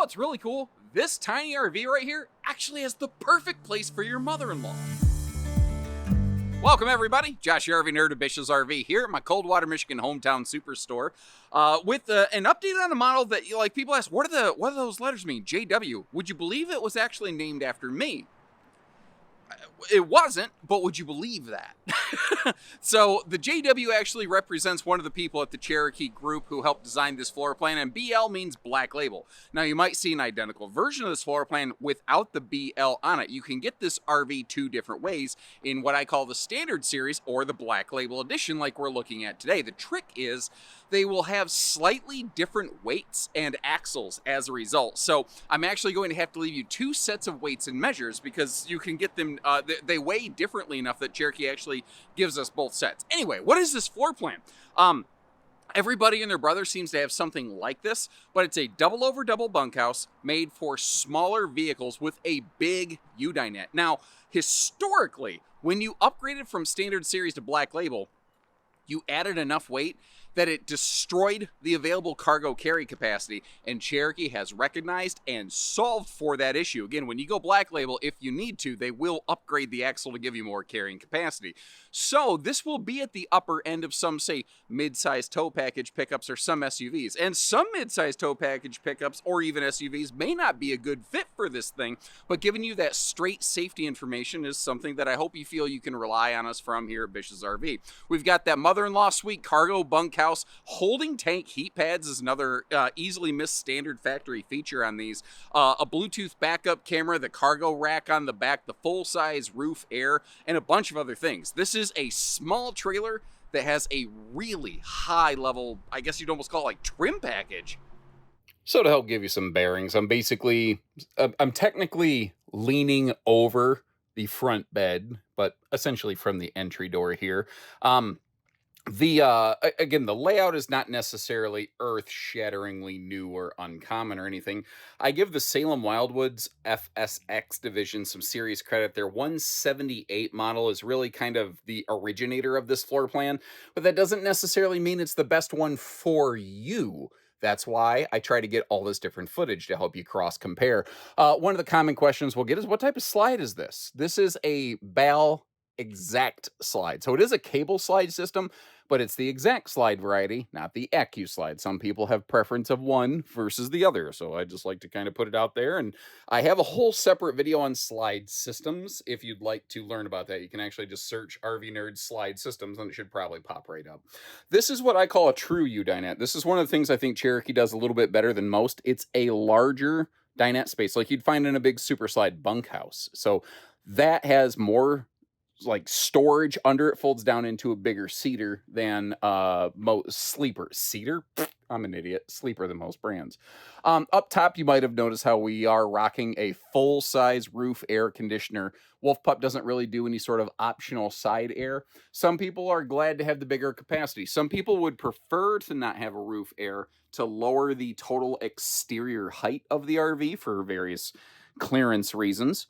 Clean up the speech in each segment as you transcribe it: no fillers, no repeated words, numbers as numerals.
what's really cool? This tiny RV right here actually has the perfect place for your mother-in-law. Welcome everybody, Josh the RV Nerd of Bish's RV here at my Coldwater, Michigan hometown superstore with an update on a model that people ask, what do those letters mean? JW. Would you believe it was actually named after me? It wasn't, but would you believe that? So the JW actually represents one of the people at the Cherokee group who helped design this floor plan, and BL means Black Label. Now you might see an identical version of this floor plan without the BL on it. You can get this RV two different ways in what I call the Standard Series or the Black Label Edition like we're looking at today. The trick is they will have slightly different weights and axles as a result. So I'm actually going to have to leave you two sets of weights and measures because you can get them, they weigh differently enough that Cherokee actually gives us both sets. Anyway, what is this floor plan? Everybody and their brother seems to have something like this, but it's a double over double bunkhouse made for smaller vehicles with a big U-dinette. Now, historically, when you upgraded from Standard Series to Black Label, you added enough weight that it destroyed the available cargo carry capacity, and Cherokee has recognized and solved for that issue. Again, when you go Black Label, if you need to, they will upgrade the axle to give you more carrying capacity. So this will be at the upper end of some, say, mid-size tow package pickups or some SUVs. And some mid-size tow package pickups or even SUVs may not be a good fit for this thing, but giving you that straight safety information is something that I hope you feel you can rely on us from here at Bish's RV. We've got that mother-in-law suite cargo bunkhouse. Holding tank heat pads is another easily missed standard factory feature on these. A Bluetooth backup camera, the cargo rack on the back, the full-size roof air, and a bunch of other things. This is a small trailer that has a really high level, I guess you'd almost call it like trim package. So to help give you some bearings, I'm technically leaning over the front bed, but essentially from the entry door here. Again, the layout is not necessarily earth-shatteringly new or uncommon or anything. I give the Salem Wildwoods FSX division some serious credit. Their 178 model is really kind of the originator of this floor plan, but that doesn't necessarily mean it's the best one for you. That's why I try to get all this different footage to help you cross-compare. One of the common questions we'll get is, what type of slide is this? This is a BAL Exact slide. So it is a cable slide system, but it's the Exact slide variety, not the Accu slide. Some people have preference of one versus the other, so I just like to kind of put it out there. And I have a whole separate video on slide systems. If you'd like to learn about that, you can actually just search RV Nerd slide systems, and it should probably pop right up. This is what I call a true U-dinette. This is one of the things I think Cherokee does a little bit better than most. It's a larger dinette space, like you'd find in a big super slide bunkhouse. So that has more like storage under it, folds down into a bigger seater than sleeper. Seater? I'm an idiot. Sleeper than most brands. Up top, you might have noticed how we are rocking a full-size roof air conditioner. Wolf Pup doesn't really do any sort of optional side air. Some people are glad to have the bigger capacity. Some people would prefer to not have a roof air to lower the total exterior height of the RV for various clearance reasons.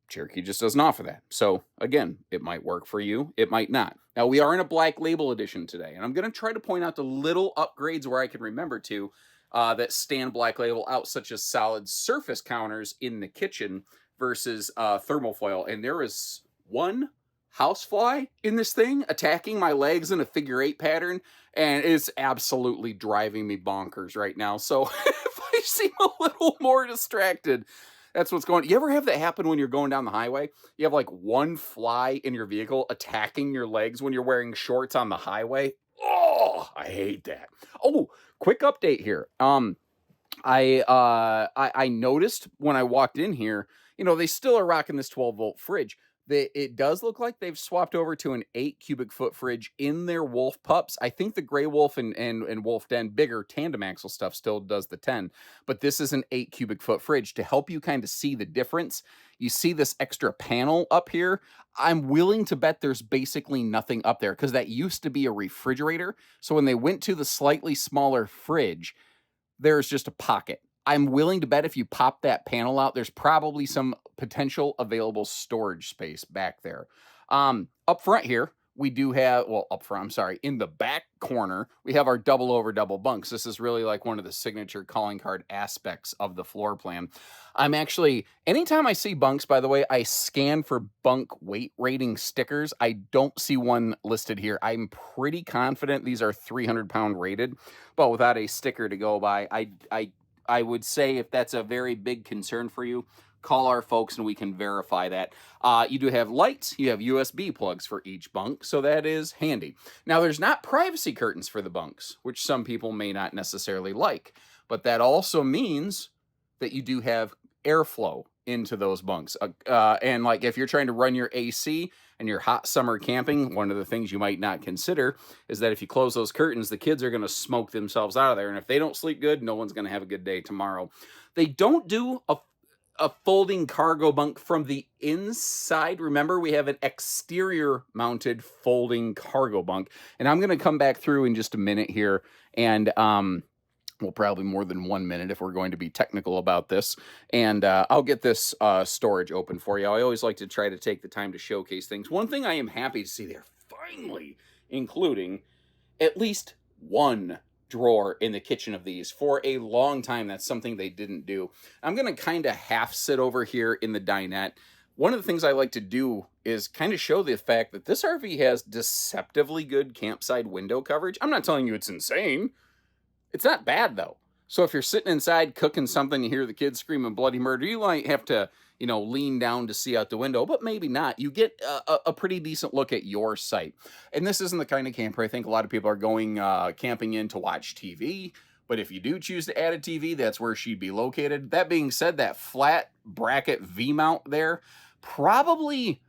Cherokee just doesn't offer that. So again, it might work for you, it might not. Now we are in a Black Label edition today, and I'm going to try to point out the little upgrades where I can remember to that stand Black Label out, such as solid surface counters in the kitchen versus thermal foil. And there is one housefly in this thing attacking my legs in a figure 8 pattern, and it's absolutely driving me bonkers right now. So if I seem a little more distracted, that's what's going on. You ever have that happen when you're going down the highway? You have like one fly in your vehicle attacking your legs when you're wearing shorts on the highway? Oh, I hate that. Oh, quick update here. I noticed when I walked in here, they still are rocking this 12-volt fridge. It does look like they've swapped over to an 8 cubic foot fridge in their Wolf Pups. I think the Gray Wolf and Wolf Den bigger tandem axle stuff still does the 10, but this is an 8 cubic foot fridge. To help you kind of see the difference, you see this extra panel up here. I'm willing to bet there's basically nothing up there because that used to be a refrigerator. So when they went to the slightly smaller fridge, there's just a pocket. I'm willing to bet if you pop that panel out, there's probably some potential available storage space back there. Up front here, we do have, well, up front, I'm sorry, in the back corner, we have our double over double bunks. This is really like one of the signature calling card aspects of the floor plan. I'm actually, anytime I see bunks, by the way, I scan for bunk weight rating stickers. I don't see one listed here. I'm pretty confident these are 300-pound rated, but without a sticker to go by, I would say if that's a very big concern for you, call our folks and we can verify that. You do have lights, you have USB plugs for each bunk, so that is handy. Now, there's not privacy curtains for the bunks, which some people may not necessarily like, but that also means that you do have airflow into those bunks. And like if you're trying to run your AC and you're hot summer camping, one of the things you might not consider is that if you close those curtains, the kids are going to smoke themselves out of there. And if they don't sleep good, no one's going to have a good day tomorrow. They don't do a folding cargo bunk from the inside. Remember, we have an exterior mounted folding cargo bunk. And I'm going to come back through in just a minute here. And, well, probably more than 1 minute if we're going to be technical about this. And I'll get this storage open for you. I always like to try to take the time to showcase things. One thing I am happy to see, they're finally including at least one drawer in the kitchen of these. For a long time, that's something they didn't do. I'm going to kind of half sit over here in the dinette. One of the things I like to do is kind of show the fact that this RV has deceptively good campsite window coverage. I'm not telling you it's insane. It's not bad, though. So if you're sitting inside cooking something, you hear the kids screaming bloody murder, you might have to, lean down to see out the window, but maybe not. You get a pretty decent look at your site. And this isn't the kind of camper I think a lot of people are going camping in to watch TV. But if you do choose to add a TV, that's where she'd be located. That being said, that flat bracket V-mount there, probably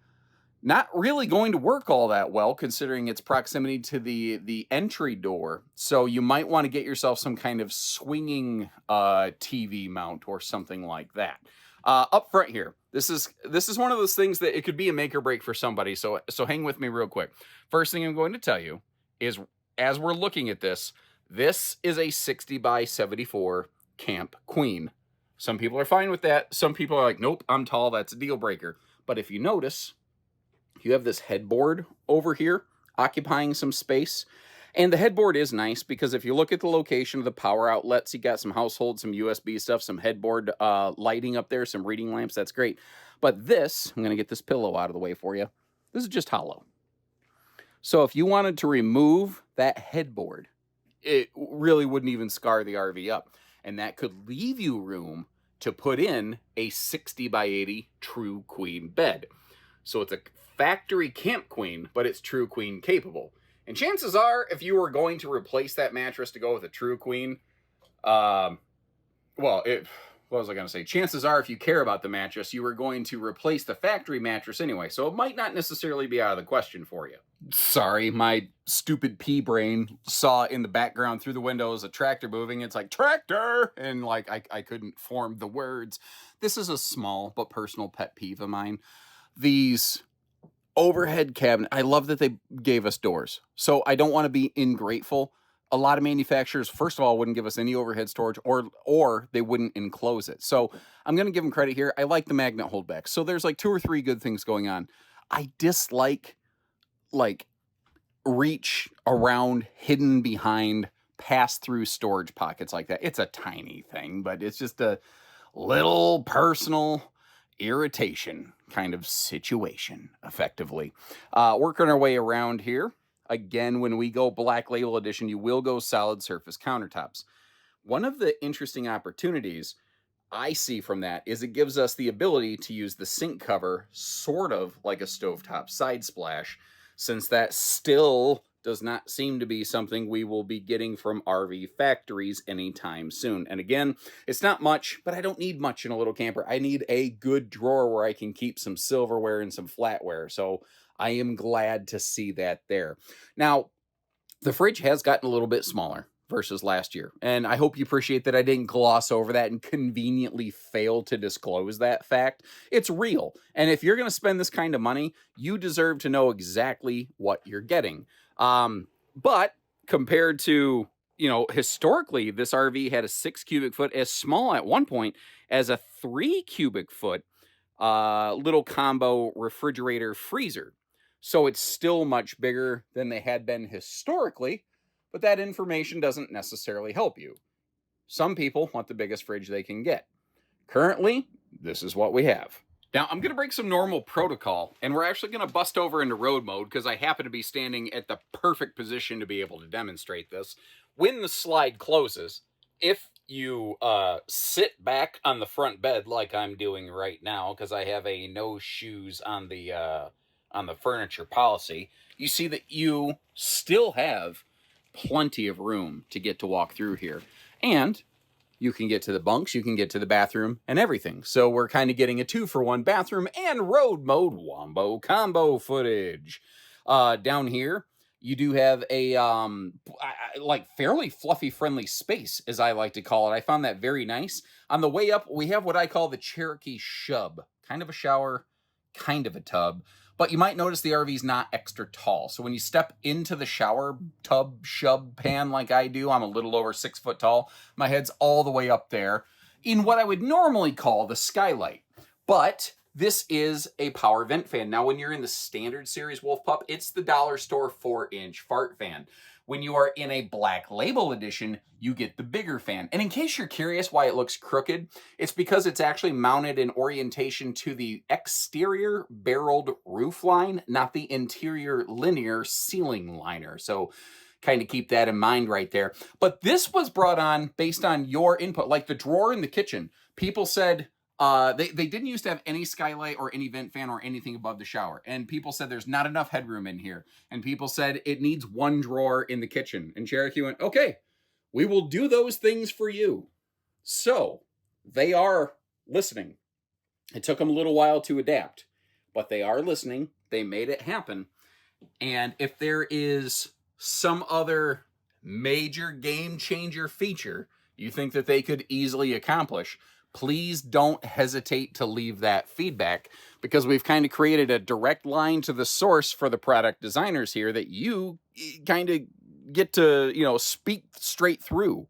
not really going to work all that well considering its proximity to the entry door. So you might want to get yourself some kind of swinging TV mount or something like that. Up front here, this is one of those things that it could be a make or break for somebody. So hang with me real quick. First thing I'm going to tell you is, as we're looking at this is a 60 by 74 Camp Queen. Some people are fine with that. Some people are like, nope, I'm tall. That's a deal breaker. But if you notice, you have this headboard over here occupying some space. And the headboard is nice because if you look at the location of the power outlets, you got some household, some USB stuff, some headboard lighting up there, some reading lamps. That's great. But this, I'm going to get this pillow out of the way for you. This is just hollow. So if you wanted to remove that headboard, it really wouldn't even scar the RV up. And that could leave you room to put in a 60 by 80 True Queen bed. So it's a factory Camp Queen, but it's True Queen capable. And chances are, if you were going to replace that mattress to go with a True Queen, what was I going to say? Chances are, if you care about the mattress, you were going to replace the factory mattress anyway. So it might not necessarily be out of the question for you. Sorry, my stupid pea brain saw in the background through the windows a tractor moving. It's like, tractor! And like, I couldn't form the words. This is a small but personal pet peeve of mine. These overhead cabinet, I love that they gave us doors. So I don't want to be ingrateful. A lot of manufacturers, first of all, wouldn't give us any overhead storage or they wouldn't enclose it. So I'm going to give them credit here. I like the magnet holdback. So there's like 2 or 3 good things going on. I dislike reach around, hidden behind, pass through storage pockets like that. It's a tiny thing, but it's just a little personal irritation kind of situation, effectively. Working our way around here. Again, when we go Black Label Edition, you will go solid surface countertops. One of the interesting opportunities I see from that is it gives us the ability to use the sink cover sort of like a stovetop side splash, since that still does not seem to be something we will be getting from RV factories anytime soon. And again, it's not much, but I don't need much in a little camper. I need a good drawer where I can keep some silverware and some flatware. So I am glad to see that there. Now, the fridge has gotten a little bit smaller versus last year. And I hope you appreciate that I didn't gloss over that and conveniently fail to disclose that fact. It's real. And if you're going to spend this kind of money, you deserve to know exactly what you're getting. But compared to, historically, this RV had a 6 cubic foot, as small at one point as a 3 cubic foot little combo refrigerator freezer. So it's still much bigger than they had been historically, but that information doesn't necessarily help you. Some people want the biggest fridge they can get. Currently, this is what we have. Now, I'm going to break some normal protocol, and we're actually going to bust over into road mode because I happen to be standing at the perfect position to be able to demonstrate this. When the slide closes, if you sit back on the front bed like I'm doing right now, because I have a no shoes on the furniture policy, you see that you still have plenty of room to get to walk through here. And you can get to the bunks, you can get to the bathroom, and everything. So we're kind of getting a 2-for-1 bathroom and road mode wombo combo footage. Down here, you do have a like fairly fluffy friendly space, as I like to call it. I found that very nice. On the way up, we have what I call the Cherokee shub. Kind of a shower, kind of a tub. But you might notice the RV is not extra tall. So when you step into the shower tub, shub, pan like I do, I'm a little over 6 foot tall. My head's all the way up there in what I would normally call the skylight. But this is a power vent fan. Now, when you're in the standard series Wolf Pup, it's the dollar store 4-inch fart fan. When you are in a Black Label edition, you get the bigger fan. And in case you're curious why it looks crooked, it's because it's actually mounted in orientation to the exterior barreled roof line, not the interior linear ceiling liner. So kind of keep that in mind right there. But this was brought on based on your input, like the drawer in the kitchen. People said, they didn't used to have any skylight or any vent fan or anything above the shower. And people said there's not enough headroom in here. And people said it needs one drawer in the kitchen. And Cherokee went, okay, we will do those things for you. So they are listening. It took them a little while to adapt, but they are listening. They made it happen. And if there is some other major game changer feature you think that they could easily accomplish, please don't hesitate to leave that feedback, because we've kind of created a direct line to the source for the product designers here that you kind of get to, speak straight through.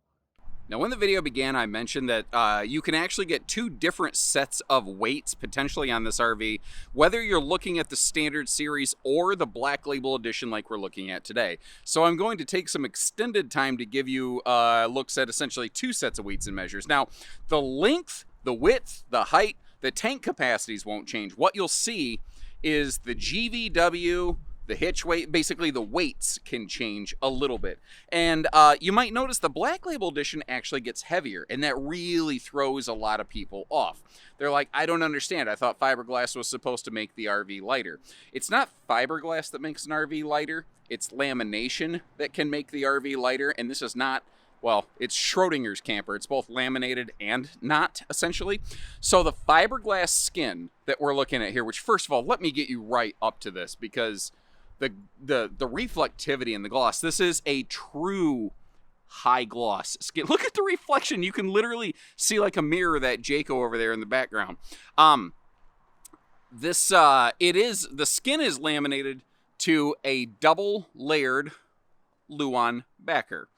Now, when the video began, I mentioned that you can actually get 2 different sets of weights potentially on this RV, whether you're looking at the standard series or the Black Label edition like we're looking at today. So I'm going to take some extended time to give you looks at essentially 2 sets of weights and measures. Now, the length, the width, the height, the tank capacities won't change. What you'll see is the GVW, the hitch weight, basically the weights can change a little bit. And you might notice the Black Label edition actually gets heavier, and that really throws a lot of people off. They're like, I don't understand. I thought fiberglass was supposed to make the RV lighter. It's not fiberglass that makes an RV lighter. It's lamination that can make the RV lighter, and this is not, well, it's Schrodinger's camper. It's both laminated and not, essentially. So the fiberglass skin that we're looking at here, which first of all, let me get you right up to this, because the reflectivity in the gloss, this is a true high gloss skin. Look at the reflection. You can literally see like a mirror that Jaco over there in the background. The skin is laminated to a double layered Luan backer,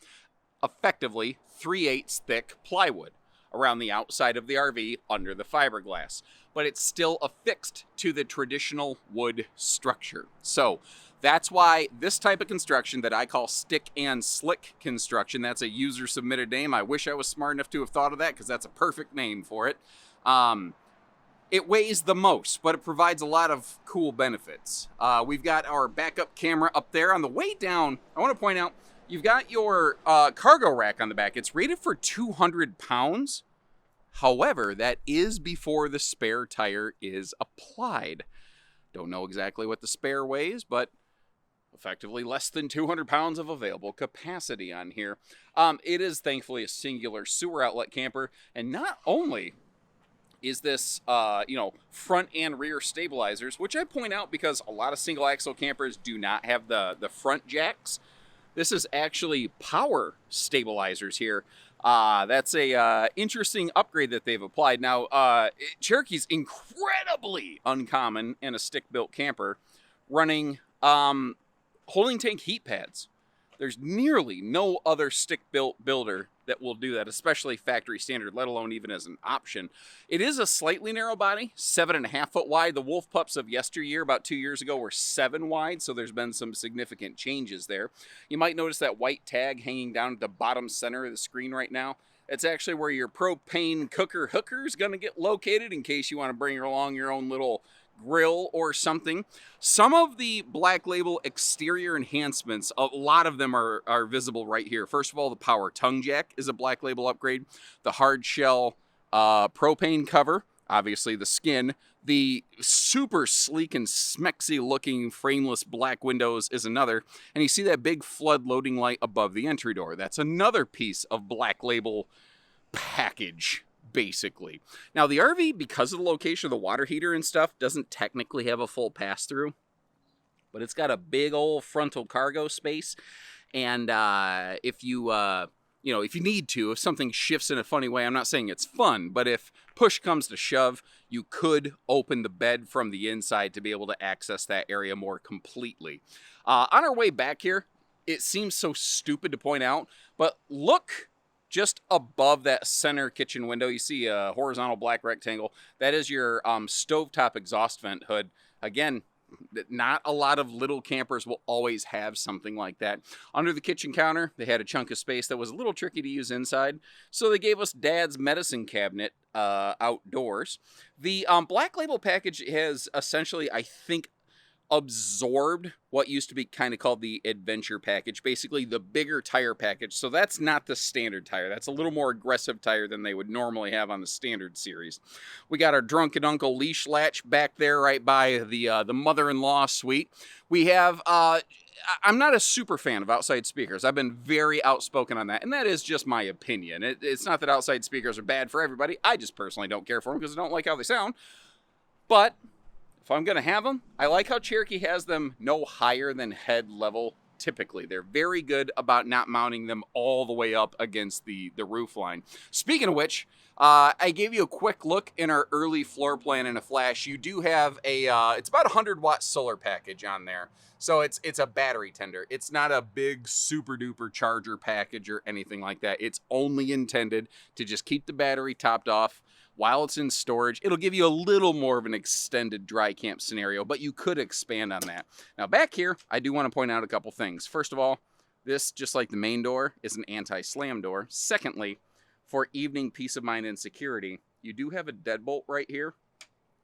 effectively 3/8 thick plywood around the outside of the RV under the fiberglass, but it's still affixed to the traditional wood structure. So that's why this type of construction that I call stick and slick construction, that's a user submitted name. I wish I was smart enough to have thought of that, because that's a perfect name for it. It weighs the most, but it provides a lot of cool benefits. We've got our backup camera up there. On the way down, I want to point out, you've got your cargo rack on the back. It's rated for 200 pounds. However, that is before the spare tire is applied. Don't know exactly what the spare weighs, but effectively less than 200 pounds of available capacity on here. It is thankfully a singular sewer outlet camper, and not only is this, front and rear stabilizers, which I point out because a lot of single axle campers do not have the front jacks. This is actually power stabilizers here. That's a interesting upgrade that they've applied. Now, Cherokee's incredibly uncommon in a stick-built camper, running holding tank heat pads. There's nearly no other stick-built builder that will do that, especially factory standard, let alone even as an option. It is a slightly narrow body, 7.5 foot wide. The Wolf Pups of yesteryear, about 2 years ago, were 7 wide, so there's been some significant changes there. You might notice that white tag hanging down at the bottom center of the screen right now. It's actually where your propane cooker hooker is going to get located in case you want to bring along your own little grill or something. Some of the Black Label exterior enhancements, a lot of them are visible right here. First of all, the power tongue jack is a Black Label upgrade. The hard shell propane cover, obviously the skin. The super sleek and smexy looking frameless black windows is another. And you see that big flood loading light above the entry door. That's another piece of Black Label package, basically. Now the RV, because of the location of the water heater and stuff, doesn't technically have a full pass-through, but it's got a big old frontal cargo space. And if you need to, if something shifts in a funny way, I'm not saying it's fun, but if push comes to shove, you could open the bed from the inside to be able to access that area more completely. On our way back here, it seems so stupid to point out, but look just above that center kitchen window. You see a horizontal black rectangle. That is your stovetop exhaust vent hood. Again, not a lot of little campers will always have something like that. Under the kitchen counter, they had a chunk of space that was a little tricky to use inside, so they gave us Dad's medicine cabinet outdoors. The Black Label package has essentially, I think, absorbed what used to be kind of called the adventure package, basically the bigger tire package. So that's not the standard tire. That's a little more aggressive tire than they would normally have on the standard series. We got our drunken uncle leash latch back there right by the mother-in-law suite. We have I'm not a super fan of outside speakers. I've been very outspoken on that, and that is just my opinion. It's not that outside speakers are bad for everybody. I just personally don't care for them because I don't like how they sound. But if I'm going to have them, I like how Cherokee has them no higher than head level typically. They're very good about not mounting them all the way up against the roof line. Speaking of which, I gave you a quick look in our early floor plan in a flash. You do have it's about a 100-watt solar package on there. So it's a battery tender. It's not a big super duper charger package or anything like that. It's only intended to just keep the battery topped off while it's in storage. It'll give you a little more of an extended dry camp scenario, but you could expand on that. Now back here, I do want to point out a couple things. First of all, this, just like the main door, is an anti-slam door. Secondly, for evening peace of mind and security, you do have a deadbolt right here.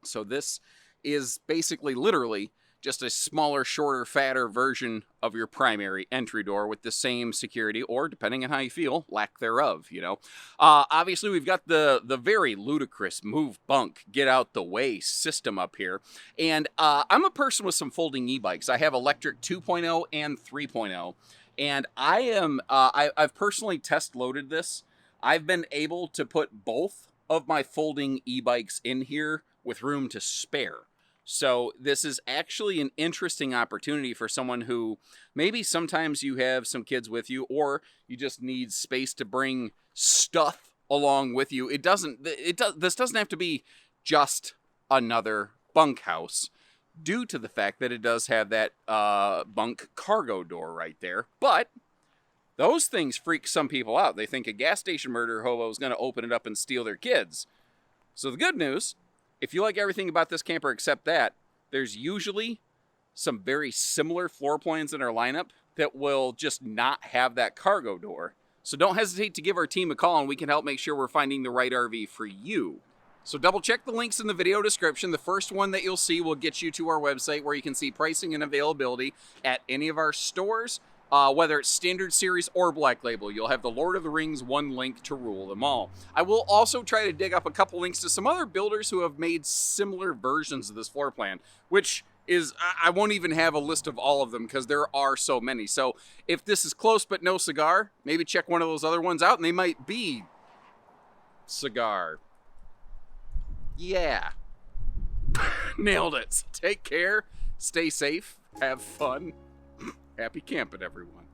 So this is basically literally just a smaller, shorter, fatter version of your primary entry door with the same security, or depending on how you feel, lack thereof, you know. Obviously, we've got the very ludicrous move bunk, get out the way system up here. And I'm a person with some folding e-bikes. I have electric 2.0 and 3.0. And I've personally test loaded this. I've been able to put both of my folding e-bikes in here with room to spare. So this is actually an interesting opportunity for someone who maybe sometimes you have some kids with you, or you just need space to bring stuff along with you. This doesn't have to be just another bunkhouse, due to the fact that it does have that bunk cargo door right there. But those things freak some people out. They think a gas station murder hobo is going to open it up and steal their kids. So the good news, if you like everything about this camper except that, there's usually some very similar floor plans in our lineup that will just not have that cargo door. So don't hesitate to give our team a call and we can help make sure we're finding the right RV for you. So double check the links in the video description. The first one that you'll see will get you to our website where you can see pricing and availability at any of our stores. Whether it's standard series or Black Label, you'll have the Lord of the Rings one link to rule them all. I will also try to dig up a couple links to some other builders who have made similar versions of this floor plan, which is, I won't even have a list of all of them because there are so many. So if this is close but no cigar, maybe check one of those other ones out and they might be cigar. Yeah. Nailed it. Take care. Stay safe. Have fun. Happy camping, everyone.